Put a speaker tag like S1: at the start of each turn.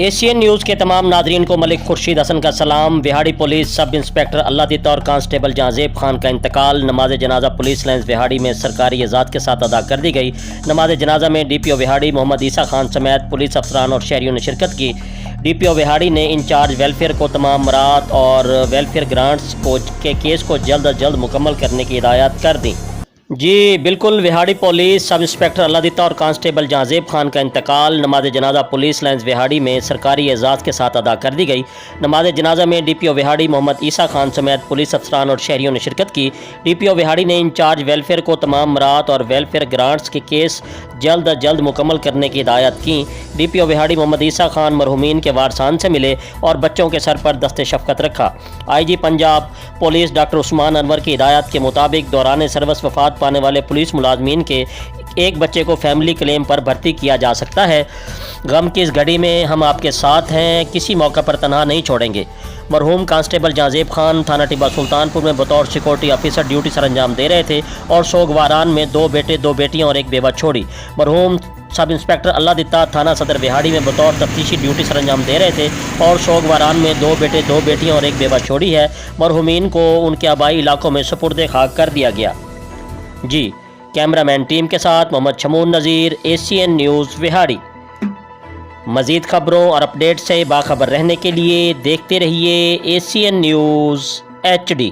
S1: Asian news के तमाम Nadreen को मलिक खुर्शीद हसन का सलाम। विहाड़ी पुलिस सब इंस्पेक्टर अल्लादीता और कांस्टेबल जहांजेब खान का इंतकाल। नमाज जनाजा पुलिस लाइन्स विहाड़ी में सरकारी एजाज़ के साथ अदा कर दी गई। नमाज जनाजा में DPO विहाड़ी मोहम्मद ईसा खान समेत पुलिस अफसरान और शहरियों ने शिरकत की। DPO विहाड़ी ने इंचार्ज वेलफेयर को तमाम मराहत और वेलफेयर ग्रांट्स के केस को जल्द अज जल्द मुकम्मल करने की हिदायत कर दी। जी बिल्कुल, विहाड़ी पुलिस सब इंस्पेक्टर अल्लादीता और कांस्टेबल जहांजेब खान का इंतकाल। नमाज जनाजा पुलिस लाइन्स विहाड़ी में सरकारी एजाज़ के साथ अदा कर दी गई। नमाज जनाजा में DPO विहाड़ी मोहम्मद ईसा खान समेत पुलिस अफसरान और शहरियों ने शिरकत की। DPO विहाड़ी ने इंचार्ज वेलफेयर को तमाम मराहत और वेलफेयर ग्रांट्स के केस जल्द अज जल्द मुकम्मल करने की हिदायत की। DPO विहाड़ी मोहम्मद ईसा खान मरहूमीन के वारसान से मिले और बच्चों के सर पर दस्ते शफ़क़त रखा। IG Punjab police doctor Usman Anwar की हिदायत के मुताबिक दौरान सर्विस वफ़ात पाने वाले पुलिस मुलाजमीन के एक बच्चे को फैमिली क्लेम पर भर्ती किया जा सकता है। गम की इस घड़ी में हम आपके साथ हैं, किसी मौके पर तनहा नहीं छोड़ेंगे। मरहूम कांस्टेबल जहांजेब खान थाना टिब्बा सुल्तानपुर में बतौर सिक्योरिटी ऑफिसर ड्यूटी सर अंजाम दे रहे थे और सोगवारान में 2 बेटे 2 बेटियां और एक बेवा छोड़ी। मरहूम सब इंस्पेक्टर अल्लादीता थाना सदर विहाड़ी में बतौर तफ्तीशी ड्यूटी सर अंजाम दे रहे थे और सोगवारान में 2 बेटे 2 बेटियां और एक बेवा छोड़ी है। मरहूमीन को उनके आबाई इलाकों में सुपुर्द खाक कर दिया गया। जी कैमरामैन टीम के साथ मोहम्मद शमून नज़ीर, एशियन न्यूज़ विहाड़ी। मज़ीद खबरों और अपडेट से बाखबर रहने के लिए देखते रहिए एशियन न्यूज़ HD।